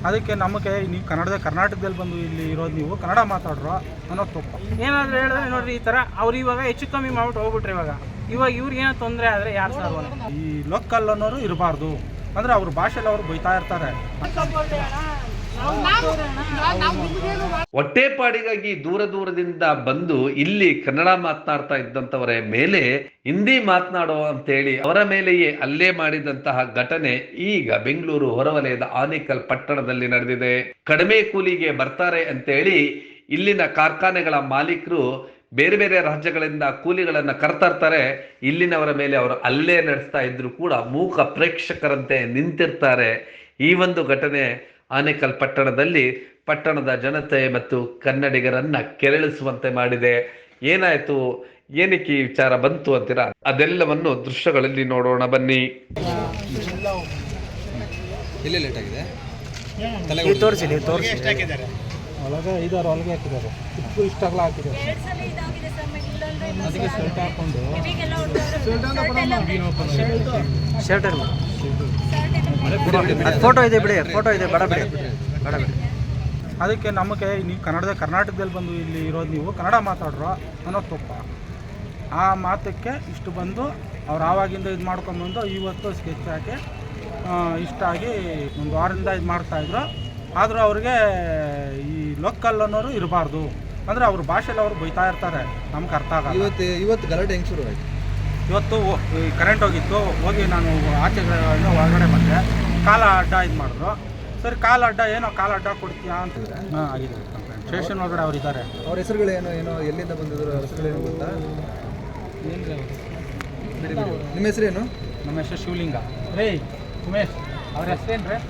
ಅದಕ್ಕೆ ನಮಗೆ ನೀವು ಕರ್ನಾಟಕದಲ್ಲಿ ಬಂದು ಇಲ್ಲಿ ಇರೋದು ನೀವು ಕನ್ನಡ ಮಾತಾಡ್ರೋ ಅನ್ನೋದು ತಪ್ಪು. ಏನಾದರೂ ಹೇಳಿದ್ರೆ ನೋಡ್ರಿ ಈ ಥರ ಅವ್ರು ಇವಾಗ ಹೆಚ್ಚು ಕಮ್ಮಿ ಮಾಡ್ಬಿಟ್ಟು ಹೋಗ್ಬಿಟ್ರೆ ಇವಾಗ ಇವ್ರಿಗೇನೋ ತೊಂದರೆ ಆದರೆ ಯಾರು ಸರ್ ಈ ಲೋಕಲ್ ಅನ್ನೋರು ಇರಬಾರ್ದು ಅಂದರೆ ಅವ್ರ ಭಾಷೆಯಲ್ಲಿ ಅವರು ಬೈತಾ ಇರ್ತಾರೆ. ಹೊಟ್ಟೆಪಾಡಿಗಾಗಿ ದೂರದಿಂದ ಬಂದು ಇಲ್ಲಿ ಕನ್ನಡ ಮಾತನಾಡ್ತಾ ಇದ್ದಂಥವರ ಮೇಲೆ ಹಿಂದಿ ಮಾತನಾಡೋ ಅಂತೇಳಿ ಅವರ ಮೇಲೆಯೇ ಹಲ್ಲೆ ಮಾಡಿದಂತಹ ಘಟನೆ ಈಗ ಬೆಂಗಳೂರು ಹೊರವಲಯದ ಆನೇಕಲ್ ಪಟ್ಟಣದಲ್ಲಿ ನಡೆದಿದೆ. ಕಡಿಮೆ ಕೂಲಿಗೆ ಬರ್ತಾರೆ ಅಂತೇಳಿ ಇಲ್ಲಿನ ಕಾರ್ಖಾನೆಗಳ ಮಾಲೀಕರು ಬೇರೆ ಬೇರೆ ರಾಜ್ಯಗಳಿಂದ ಕೂಲಿಗಳನ್ನ ಕರ್ತರ್ತಾರೆ. ಇಲ್ಲಿನವರ ಮೇಲೆ ಅವರು ಹಲ್ಲೆ ನಡೆಸ್ತಾ ಇದ್ರು ಕೂಡ ಮೂಕ ಪ್ರೇಕ್ಷಕರಂತೆ ನಿಂತಿರ್ತಾರೆ. ಈ ಒಂದು ಘಟನೆ ಆನೇಕಲ್ ಪಟ್ಟಣದಲ್ಲಿ ಪಟ್ಟಣದ ಜನತೆ ಮತ್ತು ಕನ್ನಡಿಗರನ್ನ ಕೆರಳಿಸುವಂತೆ ಮಾಡಿದೆ. ಏನಾಯ್ತು, ಏನಕ್ಕೆ ಈ ವಿಚಾರ ಬಂತು ಅಂತೀರಾ? ಅದೆಲ್ಲವನ್ನು ದೃಶ್ಯಗಳಲ್ಲಿ ನೋಡೋಣ ಬನ್ನಿ. ಒಳಗೆ ಇದಾರೆ, ಒಳಗೆ ಹಾಕಿದ್ದಾರೆ, ಇಷ್ಟಾಗಲ ಹಾಕಿದ್ದಾರೆ. ಅದಕ್ಕೆ ಶರ್ಟ್ ಹಾಕೊಂಡು ಫೋಟೋ ಇದೆ ಬಿಡಿ, ಫೋಟೋ ಇದೆ, ಬೇಡ ಬಿಡಿ. ಅದಕ್ಕೆ ನಮಗೆ ನೀವು ಕರ್ನಾಟಕದಲ್ಲಿ ಬಂದು ಇಲ್ಲಿ ಇರೋದು ನೀವು ಕನ್ನಡ ಮಾತಾಡ್ರೋ ಅನ್ನೋದು ತಪ್ಪು. ಆ ಮಾತಕ್ಕೆ ಇಷ್ಟು ಬಂದು ಅವ್ರು ಆವಾಗಿಂದ ಇದು ಮಾಡ್ಕೊಂಬಂದು ಇವತ್ತು ಸ್ಕೆಚ್ ಹಾಕಿ ಇಷ್ಟಾಗಿ ಒಂದು ವಾರದಿಂದ ಇದು ಮಾಡ್ತಾಯಿದ್ರು. ಆದರೂ ಅವ್ರಿಗೆ ಈ ಲೋಕಲ್ ಅನ್ನೋರು ಇರಬಾರ್ದು ಅಂದರೆ ಅವ್ರ ಭಾಷೆಯಲ್ಲಿ ಅವರು ಬೈತಾ ಇರ್ತಾರೆ, ನಮ್ಗೆ ಅರ್ಥ ಆಗಲ್ಲ. ಇವತ್ತು ಗಲಾಟೆ ಹೆಂಗೆ ಶುರು ಆಯಿತು? ಇವತ್ತು ಕರೆಂಟ್ ಹೋಗಿತ್ತು, ಹೋಗಿ ನಾನು ಆಚೆ ಹೊರಗಡೆ ಬಂದೆ, ಕಾಲ ಅಡ್ಡ ಇದು ಮಾಡಿದ್ರು. ಸರಿ ಕಾಲ ಅಡ್ಡ ಏನೋ ಕಾಲ ಅಡ್ಡ ಕೊಡ್ತೀಯಾ ಅಂತಿದ್ರೆ ಆಗಿದೆ. ಸ್ಟೇಷನ್ ಒಳಗಡೆ ಅವ್ರು ಇದ್ದಾರೆ. ಅವ್ರ ಹೆಸರುಗಳೇನೋ ಎಲ್ಲಿಂದ ಬಂದಿದ್ರು ಹೆಸರುಗಳೇನು ಗೊತ್ತಾ? ನಿಮ್ಮ ಹೆಸರೇನು? ನಮ್ಮ ಹೆಸರು ಶಿವಲಿಂಗ ರೇ ಉಮೇಶ್. ಅವ್ರ ಹೆಸರೇನು ರೀ?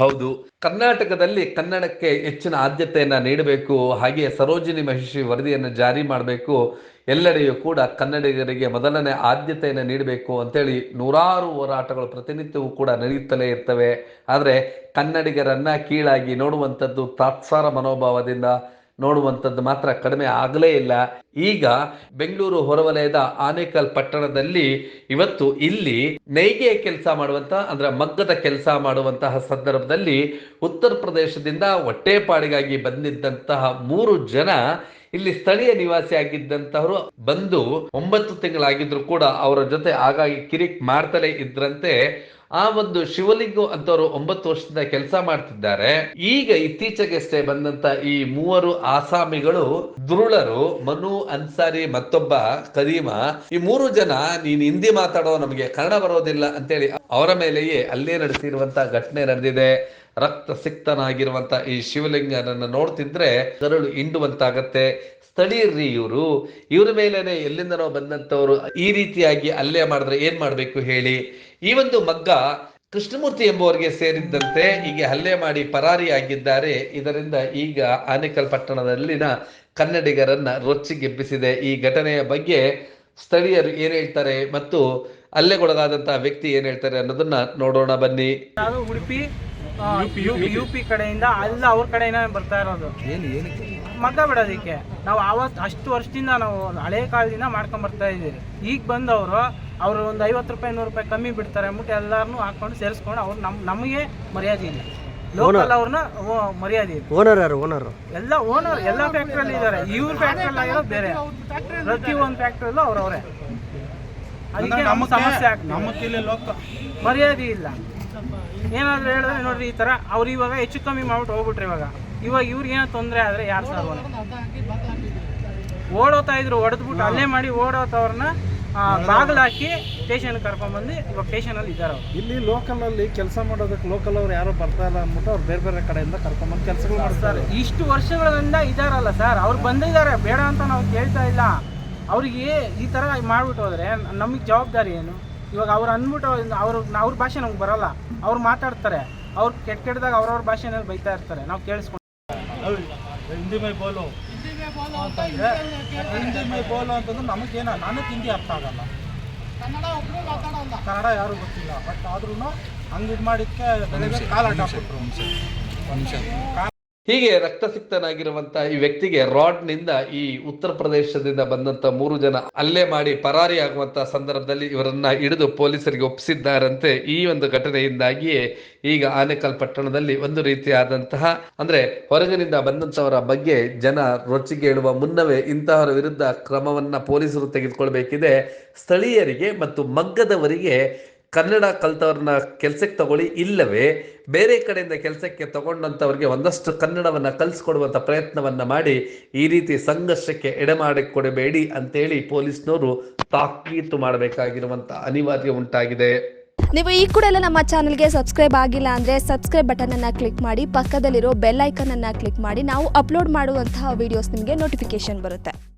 ಹೌದು, ಕರ್ನಾಟಕದಲ್ಲಿ ಕನ್ನಡಕ್ಕೆ ಹೆಚ್ಚಿನ ಆದ್ಯತೆಯನ್ನು ನೀಡಬೇಕು, ಹಾಗೆ ಸರೋಜಿನಿ ಮಹಿಷಿ ವರದಿಯನ್ನು ಜಾರಿ ಮಾಡಬೇಕು, ಎಲ್ಲೆಡೆಯೂ ಕೂಡ ಕನ್ನಡಿಗರಿಗೆ ಮೊದಲನೇ ಆದ್ಯತೆಯನ್ನು ನೀಡಬೇಕು ಅಂತೇಳಿ ನೂರಾರು ಹೋರಾಟಗಳು ಪ್ರತಿನಿತ್ಯವೂ ಕೂಡ ನಡೆಯುತ್ತಲೇ ಇರ್ತವೆ. ಆದರೆ ಕನ್ನಡಿಗರನ್ನ ಕೀಳಾಗಿ ನೋಡುವಂಥದ್ದು, ತಾತ್ಸಾರ ಮನೋಭಾವದಿಂದ ನೋಡುವಂಥದ್ದು ಮಾತ್ರ ಕಡಿಮೆ ಆಗಲೇ ಇಲ್ಲ. ಈಗ ಬೆಂಗಳೂರು ಹೊರವಲಯದ ಆನೇಕಲ್ ಪಟ್ಟಣದಲ್ಲಿ ಇವತ್ತು ಇಲ್ಲಿ ನೇಯ್ಗೆ ಕೆಲಸ ಮಾಡುವಂತಹ ಅಂದ್ರೆ ಮಗ್ಗದ ಕೆಲಸ ಮಾಡುವಂತಹ ಸಂದರ್ಭದಲ್ಲಿ ಉತ್ತರ ಪ್ರದೇಶದಿಂದ ಹೊಟ್ಟೆಪಾಡಿಗಾಗಿ ಬಂದಿದ್ದಂತಹ 3 ಜನ ಇಲ್ಲಿ ಸ್ಥಳೀಯ ನಿವಾಸಿ ಆಗಿದ್ದಂತಹವರು ಬಂದು 9 ತಿಂಗಳಾಗಿದ್ರು ಕೂಡ ಅವರ ಜೊತೆ ಆಗಾಗಿ ಕಿರಿಕ್ ಮಾಡ್ತಲೇ ಇದ್ರಂತೆ. ಆ ಒಂದು ಶಿವಲಿಂಗು ಅಂತವರು 9 ವರ್ಷದಿಂದ ಕೆಲಸ ಮಾಡ್ತಿದ್ದಾರೆ. ಈಗ ಇತ್ತೀಚೆಗಷ್ಟೇ ಬಂದಂತ ಈ 3 ಆಸಾಮಿಗಳು ದುರುಳರು, ಮನು, ಅನ್ಸಾರಿ, ಮತ್ತೊಬ್ಬ ಕರೀಮ, ಈ 3 ಜನ ನೀನ್ ಹಿಂದಿ ಮಾತಾಡೋ, ನಮಗೆ ಕನ್ನಡ ಬರೋದಿಲ್ಲ ಅಂತೇಳಿ ಅವರ ಮೇಲೆಯೇ ಹಲ್ಲೆ ನಡೆಸಿರುವಂತಹ ಘಟನೆ ನಡೆದಿದೆ. ರಕ್ತ ಸಿಕ್ತನಾಗಿರುವಂತ ಈ ಶಿವಲಿಂಗನನ್ನ ನೋಡ್ತಿದ್ರೆ ಕರಳು ಹಿಂಡುವಂತಾಗತ್ತೆ. ಸ್ಥಳೀಯರ್ರಿ ಇವ್ರ ಮೇಲೇನೆ ಎಲ್ಲಿಂದನೋ ಬಂದಂತವ್ರು ಈ ರೀತಿಯಾಗಿ ಹಲ್ಲೆ ಮಾಡಿದ್ರೆ ಏನ್ ಮಾಡ್ಬೇಕು ಹೇಳಿ? ಈ ಒಂದು ಮಗ್ಗ ಕೃಷ್ಣಮೂರ್ತಿ ಎಂಬುವರಿಗೆ ಸೇರಿದ್ದಂತೆ ಹೀಗೆ ಹಲ್ಲೆ ಮಾಡಿ ಪರಾರಿಯಾಗಿದ್ದಾರೆ. ಇದರಿಂದ ಈಗ ಆನೇಕಲ್ ಪಟ್ಟಣದಲ್ಲಿನ ಕನ್ನಡಿಗರನ್ನ ರೊಚ್ಚಿಗೆಬ್ಬಿಸಿದೆ. ಈ ಘಟನೆಯ ಬಗ್ಗೆ ಸ್ಥಳೀಯರು ಏನ್ ಹೇಳ್ತಾರೆ ಮತ್ತು ಹಲ್ಲೆಗೊಳಗಾದಂತಹ ವ್ಯಕ್ತಿ ಏನ್ ಹೇಳ್ತಾರೆ ಅನ್ನೋದನ್ನ ನೋಡೋಣ ಬನ್ನಿ. ಉಡುಪಿ ಯುಪಿ ಕಡೆಯಿಂದ ಅಲ್ಲ ಅವ್ರ ಕಡೆಯಿಂದ ಬರ್ತಾ ಇರೋದು ಮಗ್ಗ ಬಿಡೋದಕ್ಕೆ. ನಾವು ಅಷ್ಟು ವರ್ಷದಿಂದ ನಾವು ಹಳೆ ಕಾಲದಿಂದ ಮಾಡ್ಕೊಂಡ್ ಬರ್ತಾ ಇದ್ದೀವಿ. ಈಗ ಬಂದವರು ಅವರು ಒಂದು 50 ರೂಪಾಯಿ 100 ರೂಪಾಯಿ ಕಮ್ಮಿ ಬಿಡ್ತಾರೆ ಅಂದ್ಬಿಟ್ಟು ಎಲ್ಲಾರನ್ನೂ ಹಾಕೊಂಡು ಸೇರಿಸ್ಕೊಂಡು ಅವ್ರು ನಮಗೆ ಮರ್ಯಾದೆ ಇಲ್ಲ. ಲೋಕಲ್ ಅವ್ರನ್ನ ಮರ್ಯಾದೆ ಇಲ್ಲ. ಓನರ್ ಎಲ್ಲ ಓನರ್ ಎಲ್ಲ ಫ್ಯಾಕ್ಟ್ರಿಯಲ್ಲಿ ಇದ್ದಾರೆ. ಇವ್ರ ಫ್ಯಾಕ್ಟ್ರಿಯಲ್ಲಿ ಆಗಿರೋದು ಬೇರೆ, ಪ್ರತಿ ಒಂದು ಫ್ಯಾಕ್ಟ್ರಿಯಲ್ಲೂ ಅವ್ರವ್ರೆ. ಅದಕ್ಕೆ ನಮ್ಮ ಸಮಸ್ಯೆ ಆಗ್ತದೆ, ಮರ್ಯಾದೆ ಇಲ್ಲ. ಏನಾದರೂ ಹೇಳಿದ್ರೆ ನೋಡ್ರಿ ಈ ಥರ ಅವ್ರು ಇವಾಗ ಹೆಚ್ಚು ಕಮ್ಮಿ ಮಾಡ್ಬಿಟ್ಟು ಹೋಗ್ಬಿಟ್ರೆ ಇವಾಗ ಇವ್ರಿಗೇನೋ ತೊಂದರೆ ಆದರೆ ಯಾರು ಸರ್ ಓಡೋತಾ ಇದ್ರು, ಹೊಡೆದ್ಬಿಟ್ಟು ಅಲ್ಲೇ ಮಾಡಿ ಓಡೋತವ್ರನ್ನ ಬಾಗಿಲು ಹಾಕಿ ಸ್ಟೇಷನ್ಗೆ ಕರ್ಕೊಂಡ್ಬಂದು ಇವಾಗ ಸ್ಟೇಷನಲ್ಲಿ ಇದ್ದಾರೆ. ಇಲ್ಲಿ ಲೋಕಲಲ್ಲಿ ಕೆಲಸ ಮಾಡೋದಕ್ಕೆ ಲೋಕಲ್ ಅವ್ರು ಯಾರೋ ಬರ್ತಾ ಇಲ್ಲ ಅಂದ್ಬಿಟ್ಟು ಅವ್ರು ಬೇರೆ ಬೇರೆ ಕಡೆಯಿಂದ ಕರ್ಕೊಂಡ್ಬಂದು ಕೆಲಸಗಳು ಮಾಡ್ತಾರೆ. ಇಷ್ಟು ವರ್ಷಗಳಿಂದ ಇದ್ದಾರಲ್ಲ ಸರ್, ಅವ್ರು ಬಂದಿದ್ದಾರೆ, ಬೇಡ ಅಂತ ನಾವು ಕೇಳ್ತಾ ಇಲ್ಲ. ಅವ್ರಿಗೆ ಈ ಥರ ಮಾಡ್ಬಿಟ್ಟು ಹೋದರೆ ನಮಗೆ ಜವಾಬ್ದಾರಿ ಏನು? ಇವಾಗ ಅವ್ರು ಅಂದ್ಬಿಟ್ಟು ಅವ್ರ ಭಾಷೆ ನಮ್ಗೆ ಬರಲ್ಲ, ಅವ್ರು ಮಾತಾಡ್ತಾರೆ, ಅವ್ರು ಕೆಟ್ಟದಾಗ ಅವ್ರವ್ರ ಭಾಷೆನಲ್ಲಿ ಬೈತಾ ಇರ್ತಾರೆ, ನಾವು ಕೇಳಿಸ್ಕೊಂಡು ಹಿಂದಿ ಮೈ ಬೋಲು ಅಂತಂದರೆ ಹಿಂದಿ ಮೈ ಬೋಲು ಅಂತಂದ್ರೆ ನಮಗೇನ, ನನಗೆ ಹಿಂದಿ ಅರ್ಥ ಆಗಲ್ಲ, ಕನ್ನಡ ಯಾರು ಗೊತ್ತಿಲ್ಲ. ಬಟ್ ಆದ್ರೂ ಹಂಗೆ ಇದು ಮಾಡಿದ್ದಕ್ಕೆ ಬೆಳಗ್ಗೆ ಕಾಲ ಅಡ್ಡ ಹಾಕ್ಬಿಟ್ರು. ಹೀಗೆ ರಕ್ತಸಿಕ್ತನಾಗಿರುವಂತಹ ಈ ವ್ಯಕ್ತಿಗೆ ರಾಡ್ನಿಂದ ಈ ಉತ್ತರ ಪ್ರದೇಶದಿಂದ ಬಂದಂತ 3 ಜನ ಹಲ್ಲೆ ಮಾಡಿ ಪರಾರಿಯಾಗುವಂತಹ ಸಂದರ್ಭದಲ್ಲಿ ಇವರನ್ನ ಹಿಡಿದು ಪೊಲೀಸರಿಗೆ ಒಪ್ಪಿಸಿದ್ದಾರಂತೆ. ಈ ಒಂದು ಘಟನೆಯಿಂದಾಗಿಯೇ ಈಗ ಆನೇಕಲ್ ಪಟ್ಟಣದಲ್ಲಿ ಒಂದು ರೀತಿಯಾದಂತಹ ಅಂದ್ರೆ ಹೊರಗಿನಿಂದ ಬಂದಂತವರ ಬಗ್ಗೆ ಜನ ರೊಚ್ಚಿಗೇಳುವ ಮುನ್ನವೇ ಇಂತಹವರ ವಿರುದ್ಧ ಕ್ರಮವನ್ನ ಪೊಲೀಸರು ತೆಗೆದುಕೊಳ್ಬೇಕಿದೆ. ಸ್ಥಳೀಯರಿಗೆ ಮತ್ತು ಮಗ್ಗದವರಿಗೆ ಕನ್ನಡ ಕಲ್ತವ್ರನ್ನ ಕೆಲಸಕ್ಕೆ ತಗೊಳ್ಳಿ, ಇಲ್ಲವೇ ಬೇರೆ ಕಡೆಯಿಂದ ಕೆಲಸಕ್ಕೆ ತಗೊಂಡಂಥವ್ರಿಗೆ ಒಂದಷ್ಟು ಕನ್ನಡವನ್ನು ಕಲಿಸ್ಕೊಡುವಂಥ ಪ್ರಯತ್ನವನ್ನು ಮಾಡಿ ಈ ರೀತಿ ಸಂಘರ್ಷಕ್ಕೆ ಎಡೆಮಾಡಿಕೊಡಬೇಡಿ ಅಂತೇಳಿ ಪೊಲೀಸ್ನವರು ತಾಕೀತು ಮಾಡಬೇಕಾಗಿರುವಂಥ ಅನಿವಾರ್ಯ ಉಂಟಾಗಿದೆ. ನೀವು ಈ ಕೂಡ ಎಲ್ಲ ನಮ್ಮ ಚಾನಲ್ಗೆ ಸಬ್ಸ್ಕ್ರೈಬ್ ಆಗಿಲ್ಲ ಅಂದರೆ ಸಬ್ಸ್ಕ್ರೈಬ್ ಬಟನನ್ನು ಕ್ಲಿಕ್ ಮಾಡಿ, ಪಕ್ಕದಲ್ಲಿರೋ ಬೆಲ್ ಐಕನನ್ನು ಕ್ಲಿಕ್ ಮಾಡಿ. ನಾವು ಅಪ್ಲೋಡ್ ಮಾಡುವಂತಹ ವೀಡಿಯೋಸ್ ನಿಮಗೆ ನೋಟಿಫಿಕೇಶನ್ ಬರುತ್ತೆ.